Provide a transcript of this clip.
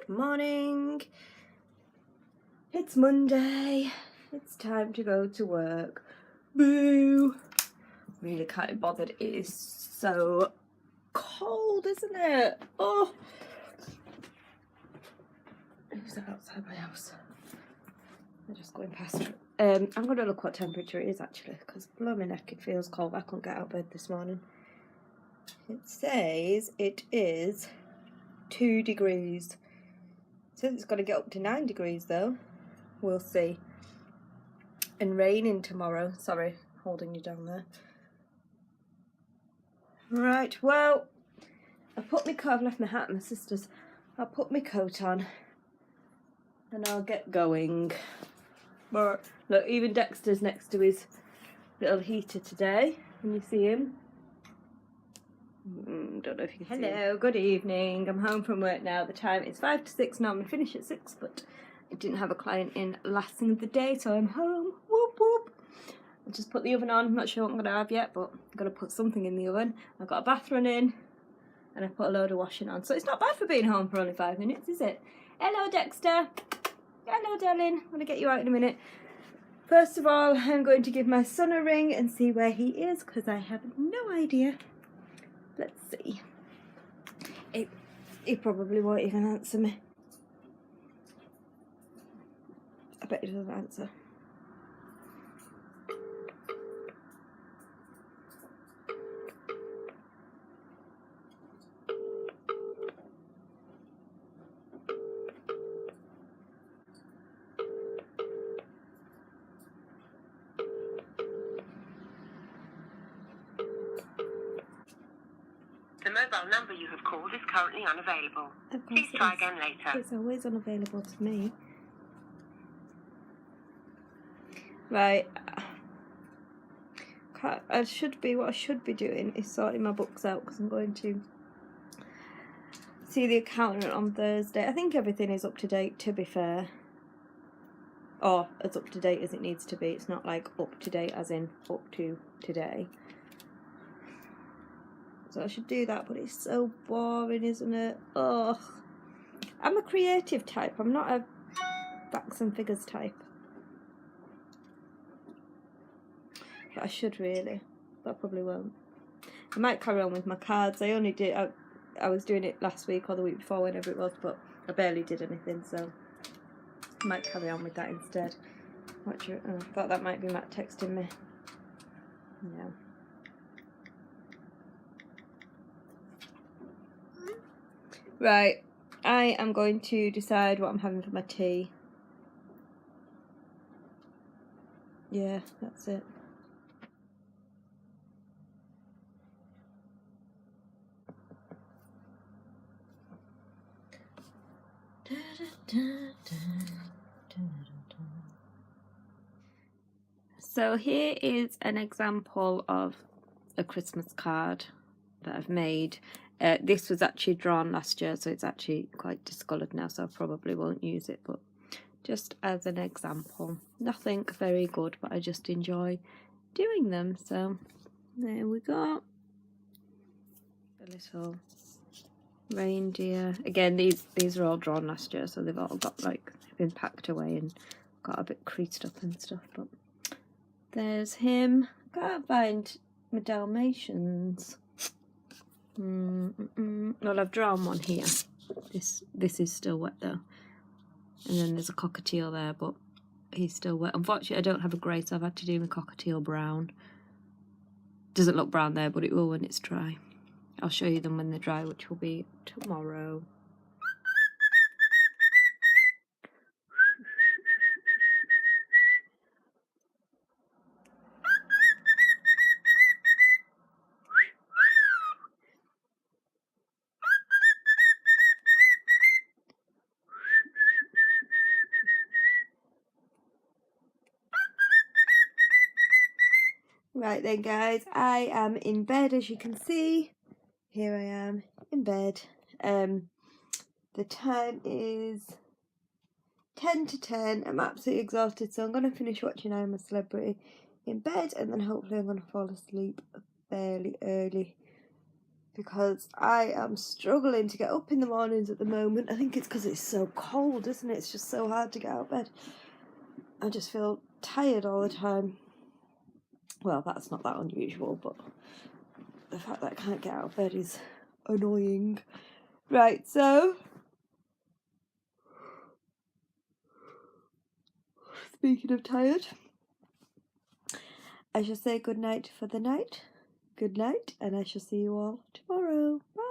Good morning. It's Monday. It's time to go to work. Boo! Really can't be bothered. It is so cold, isn't it? Oh! Who's that outside my house? They're just going past. I'm going to look what temperature it is actually, because blow my neck, it feels cold. I couldn't get out of bed this morning. It says it is 2 degrees. It says it's going to get up to 9 degrees though. We'll see. And raining tomorrow. Sorry, holding you down there. Right, well, I put my coat, I've left my hat at my sister's. I'll put my coat on and I'll get going. But look, even Dexter's next to his little heater today. Can you see him? Don't know if you can see him. Hello, good evening. I'm home from work now. The time is 5 to 6. Normally finish at 6, but I didn't have a client in last thing of the day, so I'm home. Whoop whoop. I just put the oven on. I'm not sure what I'm going to have yet, but I'm going to put something in the oven. I've got a bath running and I put a load of washing on. So it's not bad for being home for only 5 minutes, is it? Hello, Dexter. Hello, darling. I'm going to get you out in a minute. First of all, I'm going to give my son a ring and see where he is, because I have no idea. Let's see. He probably won't even answer me. I bet he doesn't answer. The mobile number you have called is currently unavailable. Please try again later. It's always unavailable to me. Right. What I should be doing is sorting my books out, because I'm going to see the accountant on Thursday. I think everything is up to date, to be fair. Or as up to date as it needs to be. It's not like up to date as in up to today. So I should do that, but it's so boring, isn't it? Ugh. I'm a creative type. I'm not a facts and figures type. But I should really. But I probably won't. I might carry on with my cards. I only did. I was doing it last week or the week before, whenever it was, but I barely did anything, so I might carry on with that instead. I thought that might be Matt texting me. No. Right, I am going to decide what I'm having for my tea. Yeah, that's it. So here is an example of a Christmas card that I've made. This was actually drawn last year, so it's actually quite discoloured now, so I probably won't use it, but just as an example. Nothing very good, but I just enjoy doing them. So there we go. A little reindeer. Again, these are all drawn last year, so they've all got like been packed away and got a bit creased up and stuff. But there's him. I can't find my Dalmatians. Well, I've drawn one here. This is still wet though. And then there's a cockatiel there, but he's still wet. Unfortunately, I don't have a grey, so I've had to do my cockatiel brown. Doesn't look brown there, but it will when it's dry. I'll show you them when they're dry, which will be tomorrow. Right then, guys, I am in bed, as you can see. Here I am in bed. The time is 10 to 10. I'm absolutely exhausted, so I'm going to finish watching I'm a Celebrity in bed, and then hopefully I'm going to fall asleep fairly early because I am struggling to get up in the mornings at the moment. I think it's because it's so cold, isn't it? It's just so hard to get out of bed. I just feel tired all the time. Well, that's not that unusual, but the fact that I can't get out of bed is annoying. Right, so speaking of tired, I shall say good night for the night. Good night, and I shall see you all tomorrow. Bye.